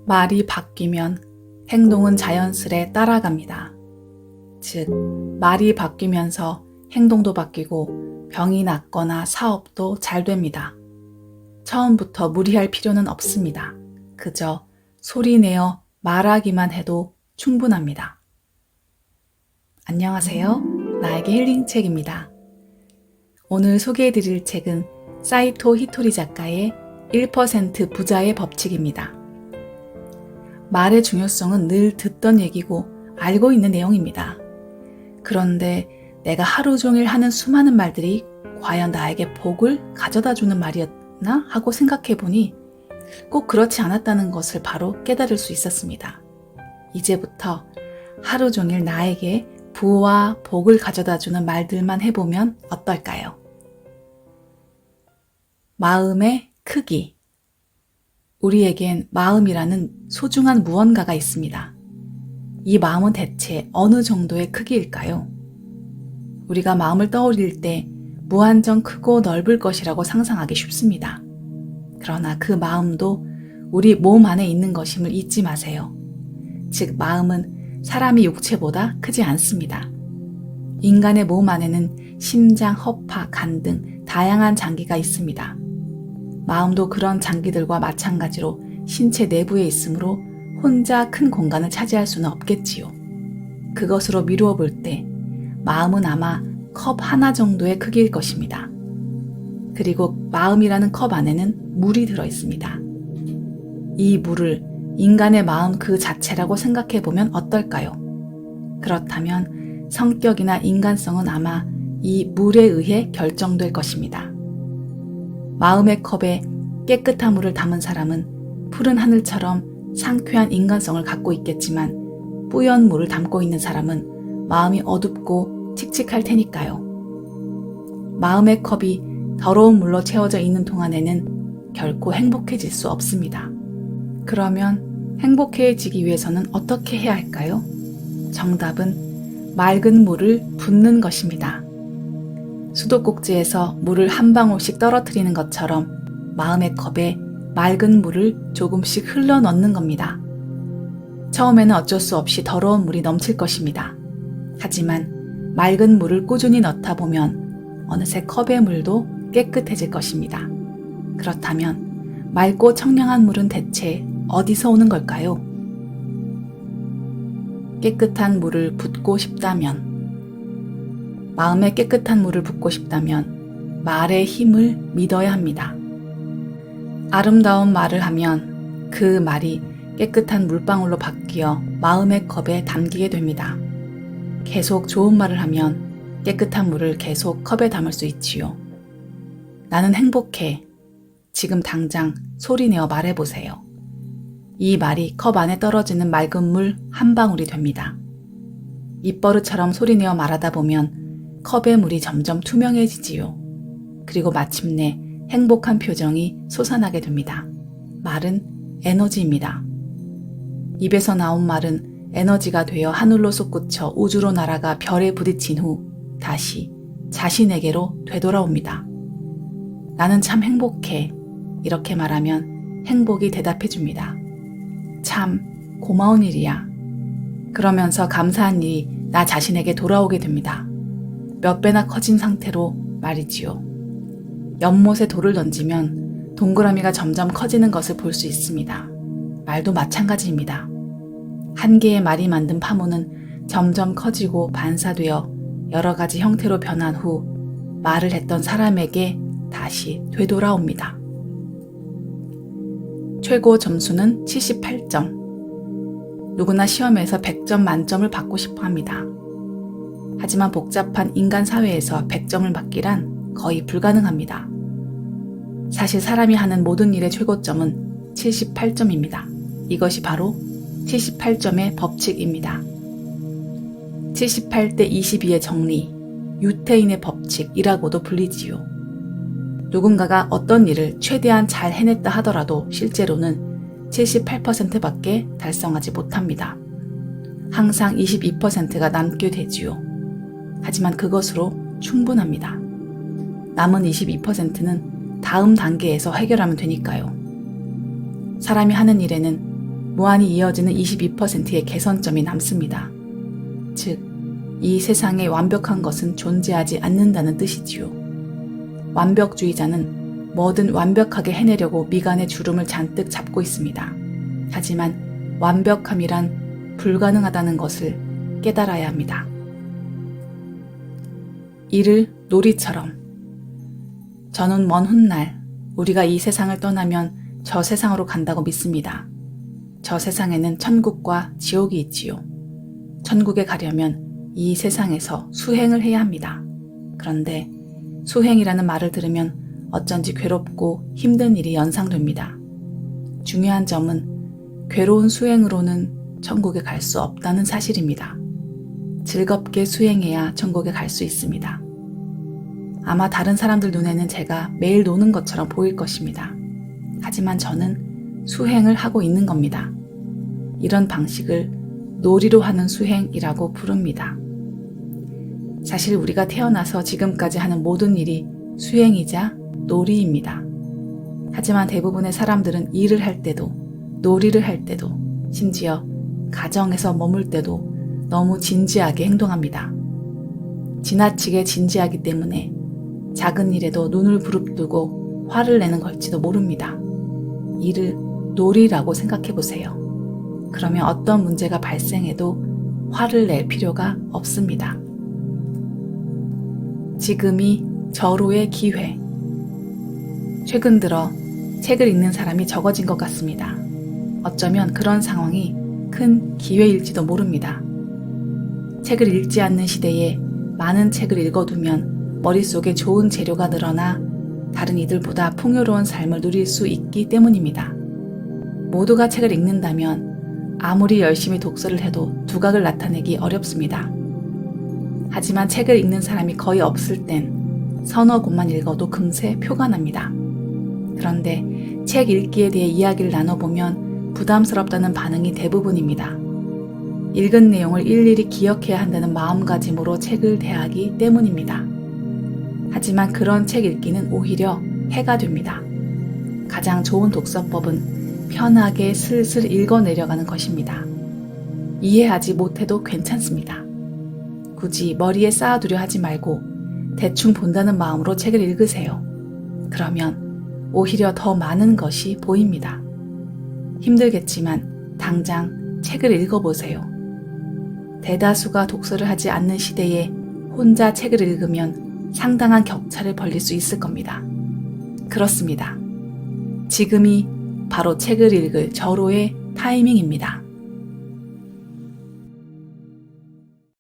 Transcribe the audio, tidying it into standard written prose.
말이 바뀌면 행동은 자연스레 따라갑니다. 즉, 말이 바뀌면서 행동도 바뀌고 병이 낫거나 사업도 잘 됩니다. 처음부터 무리할 필요는 없습니다. 그저 소리내어 말하기만 해도 충분합니다. 안녕하세요. 나에게 힐링책입니다. 오늘 소개해드릴 책은 사이토 히토리 작가의 1% 부자의 법칙입니다. 말의 중요성은 늘 듣던 얘기고 알고 있는 내용입니다. 그런데 내가 하루 종일 하는 수많은 말들이 과연 나에게 복을 가져다 주는 말이었나 하고 생각해보니 꼭 그렇지 않았다는 것을 바로 깨달을 수 있었습니다. 이제부터 하루 종일 나에게 부와 복을 가져다 주는 말들만 해보면 어떨까요? 마음의 크기. 우리에겐 마음이라는 소중한 무언가가 있습니다. 이 마음은 대체 어느 정도의 크기일까요? 우리가 마음을 떠올릴 때 무한정 크고 넓을 것이라고 상상하기 쉽습니다. 그러나 그 마음도 우리 몸 안에 있는 것임을 잊지 마세요. 즉, 마음은 사람의 육체보다 크지 않습니다. 인간의 몸 안에는 심장, 허파, 간 등 다양한 장기가 있습니다. 마음도 그런 장기들과 마찬가지로 신체 내부에 있으므로 혼자 큰 공간을 차지할 수는 없겠지요. 그것으로 미루어 볼 때 마음은 아마 컵 하나 정도의 크기일 것입니다. 그리고 마음이라는 컵 안에는 물이 들어 있습니다. 이 물을 인간의 마음 그 자체라고 생각해 보면 어떨까요? 그렇다면 성격이나 인간성은 아마 이 물에 의해 결정될 것입니다. 마음의 컵에 깨끗한 물을 담은 사람은 푸른 하늘처럼 상쾌한 인간성을 갖고 있겠지만 뿌연 물을 담고 있는 사람은 마음이 어둡고 칙칙할 테니까요. 마음의 컵이 더러운 물로 채워져 있는 동안에는 결코 행복해질 수 없습니다. 그러면 행복해지기 위해서는 어떻게 해야 할까요? 정답은 맑은 물을 붓는 것입니다. 수도꼭지에서 물을 한 방울씩 떨어뜨리는 것처럼 마음의 컵에 맑은 물을 조금씩 흘러 넣는 겁니다. 처음에는 어쩔 수 없이 더러운 물이 넘칠 것입니다. 하지만 맑은 물을 꾸준히 넣다 보면 어느새 컵의 물도 깨끗해질 것입니다. 그렇다면 맑고 청량한 물은 대체 어디서 오는 걸까요? 깨끗한 물을 붓고 싶다면, 마음에 깨끗한 물을 붓고 싶다면 말의 힘을 믿어야 합니다. 아름다운 말을 하면 그 말이 깨끗한 물방울로 바뀌어 마음의 컵에 담기게 됩니다. 계속 좋은 말을 하면 깨끗한 물을 계속 컵에 담을 수 있지요. 나는 행복해. 지금 당장 소리내어 말해보세요. 이 말이 컵 안에 떨어지는 맑은 물 한 방울이 됩니다. 입버릇처럼 소리내어 말하다 보면 컵의 물이 점점 투명해지지요. 그리고 마침내 행복한 표정이 솟아나게 됩니다. 말은 에너지입니다. 입에서 나온 말은 에너지가 되어 하늘로 솟구쳐 우주로 날아가 별에 부딪힌 후 다시 자신에게로 되돌아옵니다. 나는 참 행복해. 이렇게 말하면 행복이 대답해 줍니다. 참 고마운 일이야. 그러면서 감사한 일이 나 자신에게 돌아오게 됩니다. 몇 배나 커진 상태로 말이지요. 연못에 돌을 던지면 동그라미가 점점 커지는 것을 볼 수 있습니다. 말도 마찬가지입니다. 한 개의 말이 만든 파문은 점점 커지고 반사되어 여러 가지 형태로 변한 후 말을 했던 사람에게 다시 되돌아옵니다. 최고 점수는 78점. 누구나 시험에서 100점 만점을 받고 싶어 합니다. 하지만 복잡한 인간 사회에서 100점을 받기란 거의 불가능합니다. 사실 사람이 하는 모든 일의 최고점은 78점입니다. 이것이 바로 78점의 법칙입니다. 78대 22의 정리, 유태인의 법칙이라고도 불리지요. 누군가가 어떤 일을 최대한 잘 해냈다 하더라도 실제로는 78%밖에 달성하지 못합니다. 항상 22%가 남게 되지요. 하지만 그것으로 충분합니다. 남은 22%는 다음 단계에서 해결하면 되니까요. 사람이 하는 일에는 무한히 이어지는 22%의 개선점이 남습니다. 즉, 이 세상에 완벽한 것은 존재하지 않는다는 뜻이지요. 완벽주의자는 뭐든 완벽하게 해내려고 미간에 주름을 잔뜩 잡고 있습니다. 하지만 완벽함이란 불가능하다는 것을 깨달아야 합니다. 이를 놀이처럼. 저는 먼 훗날 우리가 이 세상을 떠나면 저 세상으로 간다고 믿습니다. 저 세상에는 천국과 지옥이 있지요. 천국에 가려면 이 세상에서 수행을 해야 합니다. 그런데 수행이라는 말을 들으면 어쩐지 괴롭고 힘든 일이 연상됩니다. 중요한 점은 괴로운 수행으로는 천국에 갈 수 없다는 사실입니다. 즐겁게 수행해야 천국에 갈 수 있습니다. 아마 다른 사람들 눈에는 제가 매일 노는 것처럼 보일 것입니다. 하지만 저는 수행을 하고 있는 겁니다. 이런 방식을 놀이로 하는 수행이라고 부릅니다. 사실 우리가 태어나서 지금까지 하는 모든 일이 수행이자 놀이입니다. 하지만 대부분의 사람들은 일을 할 때도, 놀이를 할 때도, 심지어 가정에서 머물 때도 너무 진지하게 행동합니다. 지나치게 진지하기 때문에 작은 일에도 눈을 부릅뜨고 화를 내는 걸지도 모릅니다. 이를 놀이라고 생각해 보세요. 그러면 어떤 문제가 발생해도 화를 낼 필요가 없습니다. 지금이 절호의 기회. 최근 들어 책을 읽는 사람이 적어진 것 같습니다. 어쩌면 그런 상황이 큰 기회일지도 모릅니다. 책을 읽지 않는 시대에 많은 책을 읽어두면 머릿속에 좋은 재료가 늘어나 다른 이들보다 풍요로운 삶을 누릴 수 있기 때문입니다. 모두가 책을 읽는다면 아무리 열심히 독서를 해도 두각을 나타내기 어렵습니다. 하지만 책을 읽는 사람이 거의 없을 땐 서너 권만 읽어도 금세 표가 납니다. 그런데 책 읽기에 대해 이야기를 나눠보면 부담스럽다는 반응이 대부분입니다. 읽은 내용을 일일이 기억해야 한다는 마음가짐으로 책을 대하기 때문입니다. 하지만 그런 책 읽기는 오히려 해가 됩니다. 가장 좋은 독서법은 편하게 슬슬 읽어내려가는 것입니다. 이해하지 못해도 괜찮습니다. 굳이 머리에 쌓아두려 하지 말고 대충 본다는 마음으로 책을 읽으세요. 그러면 오히려 더 많은 것이 보입니다. 힘들겠지만 당장 책을 읽어보세요. 대다수가 독서를 하지 않는 시대에 혼자 책을 읽으면 상당한 격차를 벌릴 수 있을 겁니다. 그렇습니다. 지금이 바로 책을 읽을 절호의 타이밍입니다.